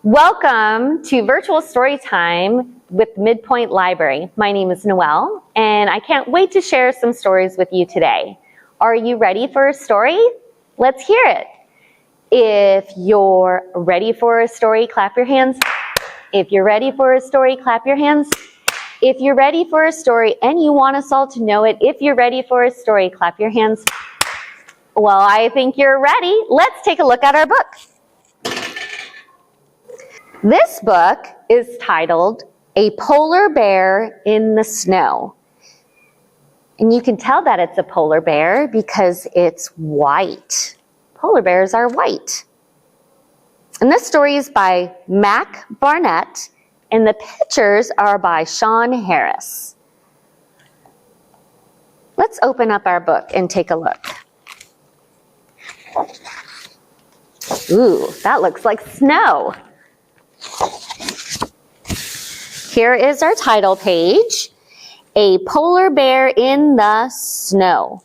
Welcome to Virtual Storytime with MidPointe Library. My name is Noelle, and I can't wait to share some stories with you today. Are you ready for a story? Let's hear it. If you're ready for a story, clap your hands. If you're ready for a story, clap your hands. If you're ready for a story and you want us all to know it, if you're ready for a story, clap your hands. Well, I think you're ready. Let's take a look at our book. This book is titled A Polar Bear in the Snow. And you can tell that it's a polar bear because it's white. Polar bears are white. And this story is by Barnett, and the pictures are by Shawn Harris. Let's open up our book and take a look. Ooh, that looks like snow. Here is our title page, A Polar Bear in the Snow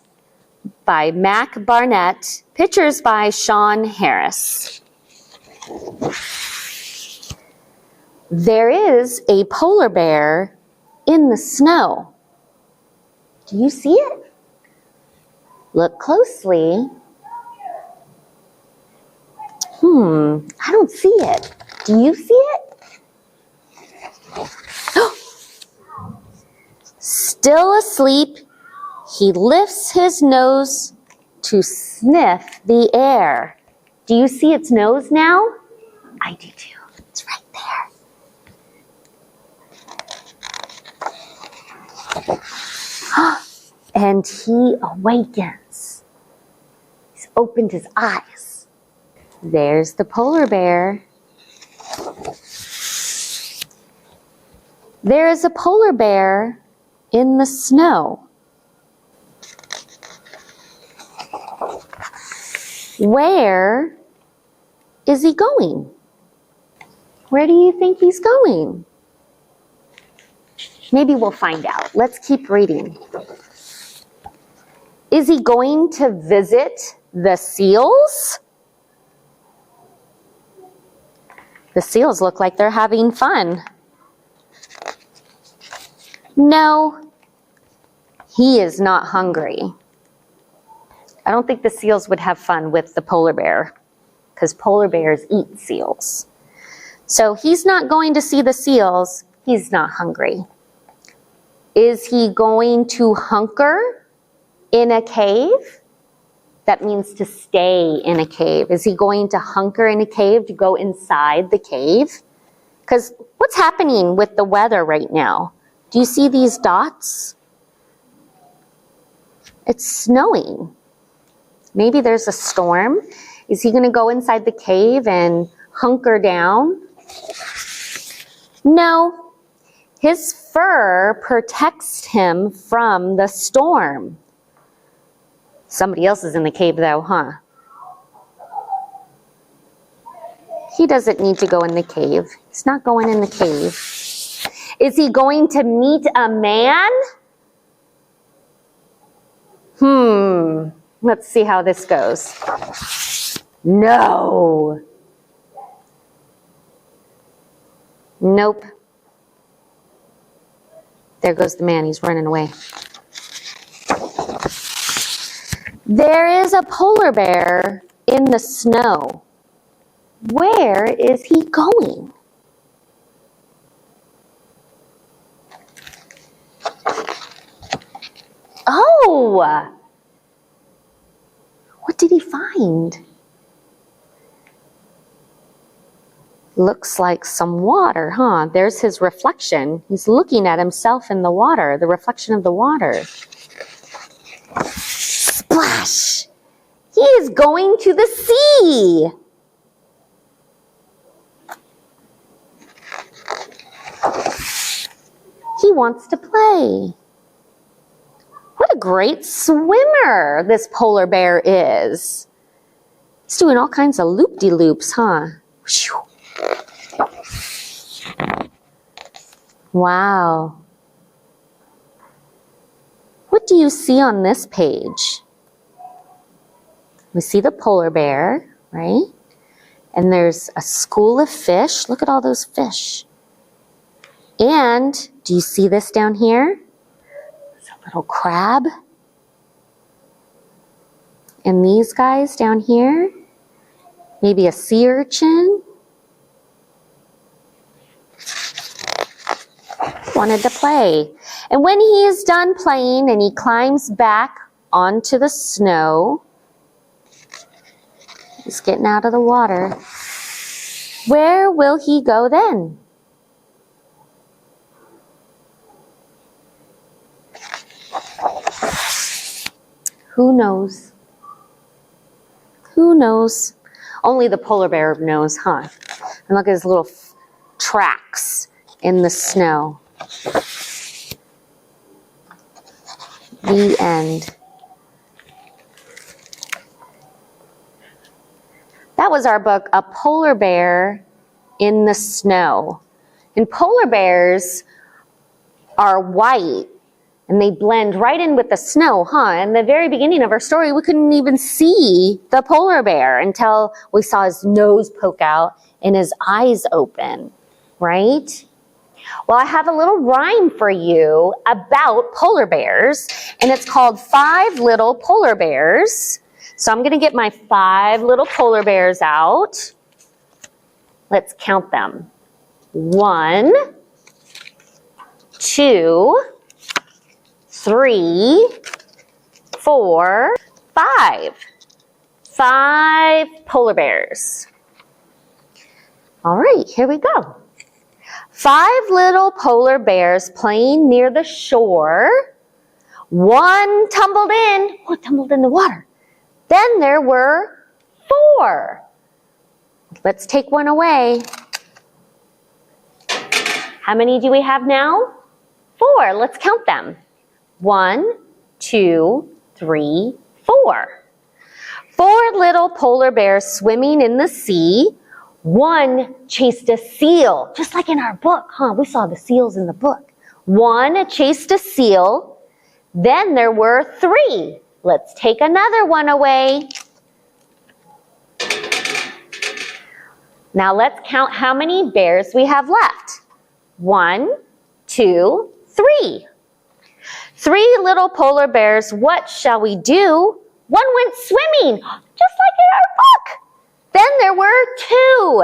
by Barnett, pictures by Shawn Harris. There is a polar bear in the snow. Do you see it? Look closely. I don't see it. Do you see it? Still asleep, he lifts his nose to sniff the air. Do you see its nose now? I do too. It's right there. And he awakens. He's opened his eyes. There's the polar bear. There is a polar bear in the snow. Where is he going? Where do you think he's going? Maybe we'll find out. Let's keep reading. Is he going to visit the seals? The seals look like they're having fun. No, he is not hungry. I don't think the seals would have fun with the polar bear because polar bears eat seals. So he's not going to see the seals. He's not hungry. Is he going to hunker in a cave? That means to stay in a cave. Is he going to hunker in a cave to go inside the cave? Because what's happening with the weather right now? Do you see these dots? It's snowing. Maybe there's a storm. Is he going to go inside the cave and hunker down? No. His fur protects him from the storm. Somebody else is in the cave though, huh? He doesn't need to go in the cave. He's not going in the cave. Is he going to meet a man? Let's see how this goes. No. Nope. There goes the man. He's running away. There is a polar bear in the snow. Where is he going? Oh! What did he find? Looks like some water, huh? There's his reflection. He's looking at himself in the water, the reflection of the water. Splash! He is going to the sea! He wants to play. What a great swimmer this polar bear is. He's doing all kinds of loop-de-loops, huh? Wow. What do you see on this page? We see the polar bear, right? And there's a school of fish. Look at all those fish. And do you see this down here? It's a little crab. And these guys down here. Maybe a sea urchin. Wanted to play. And when he is done playing and he climbs back onto the snow, he's getting out of the water, where will he go then? Who knows? Who knows? Only the polar bear knows, huh? And look at his little tracks in the snow. The end. That was our book, A Polar Bear in the Snow. And polar bears are white and they blend right in with the snow, huh? In the very beginning of our story, we couldn't even see the polar bear until we saw his nose poke out and his eyes open, right? Well, I have a little rhyme for you about polar bears, and it's called 5 Little Polar Bears. So I'm going to get my 5 little polar bears out. Let's count them. 1, 2, 3, 4, 5. 5 polar bears. All right, here we go. 5 little polar bears playing near the shore. One tumbled in. Oh, tumbled in the water. Then there were 4. Let's take one away. How many do we have now? 4. Let's count them. 1, 2, 3, 4. 4 little polar bears swimming in the sea. One chased a seal, just like in our book, huh? We saw the seals in the book. One chased a seal. Then there were 3. Let's take another one away. Now let's count how many bears we have left. 1, 2, 3. 3 little polar bears, what shall we do? One went swimming, just like in our book. Then there were 2.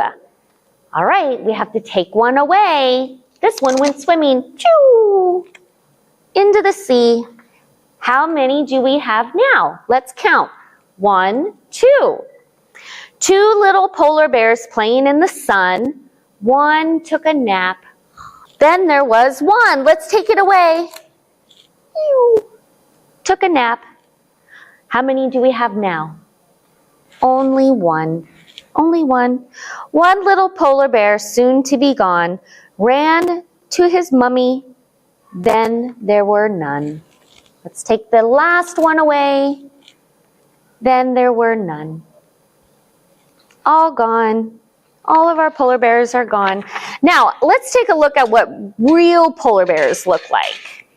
All right, we have to take one away. This one went swimming, choo, into the sea. How many do we have now? Let's count. 1, 2. 2 little polar bears playing in the sun. One took a nap. Then there was 1. Let's take it away. Took a nap. How many do we have now? Only 1. Only 1. 1 little polar bear, soon to be gone, ran to his mummy. Then there were none. Let's take the last one away. Then there were none. All gone. All of our polar bears are gone. Now, let's take a look at what real polar bears look like.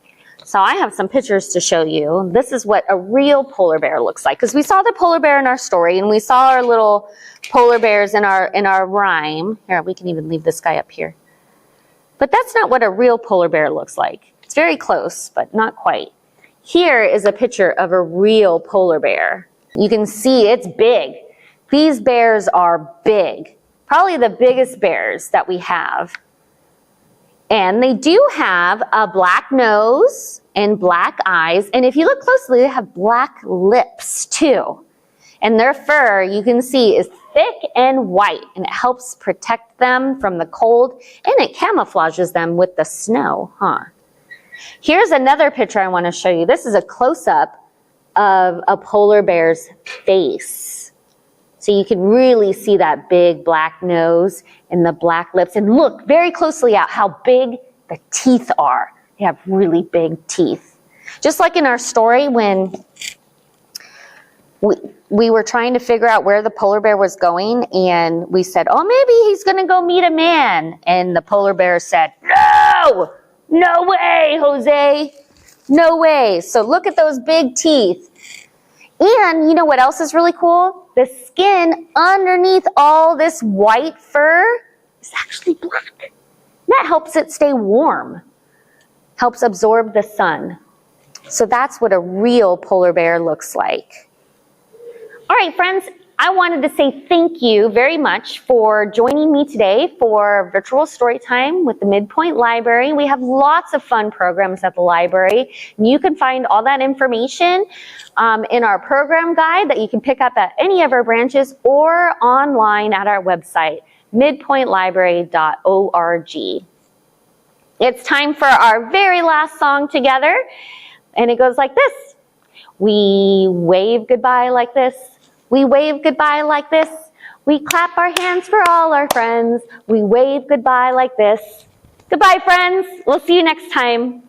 So I have some pictures to show you. This is what a real polar bear looks like. Because we saw the polar bear in our story, and we saw our little polar bears in our rhyme. Here, we can even leave this guy up here. But that's not what a real polar bear looks like. It's very close, but not quite. Here is a picture of a real polar bear. You can see it's big. These bears are big. Probably the biggest bears that we have. And they do have a black nose and black eyes. And if you look closely, they have black lips too. And their fur, you can see, is thick and white. And it helps protect them from the cold. And it camouflages them with the snow, huh? Here's another picture I want to show you. This is a close-up of a polar bear's face. So you can really see that big black nose and the black lips. And look very closely at how big the teeth are. They have really big teeth. Just like in our story when we were trying to figure out where the polar bear was going, and we said, oh, maybe he's going to go meet a man. And the polar bear said, no, no way, Jose, no way. So look at those big teeth. And you know what else is really cool? The skin underneath all this white fur is actually black. That helps it stay warm, helps absorb the sun. So that's what a real polar bear looks like. All right, friends, I wanted to say thank you very much for joining me today for virtual story time with the MidPointe Library. We have lots of fun programs at the library. You can find all that information in our program guide that you can pick up at any of our branches or online at our website, midpointlibrary.org. It's time for our very last song together, and it goes like this. We wave goodbye like this. We wave goodbye like this. We clap our hands for all our friends. We wave goodbye like this. Goodbye, friends. We'll see you next time.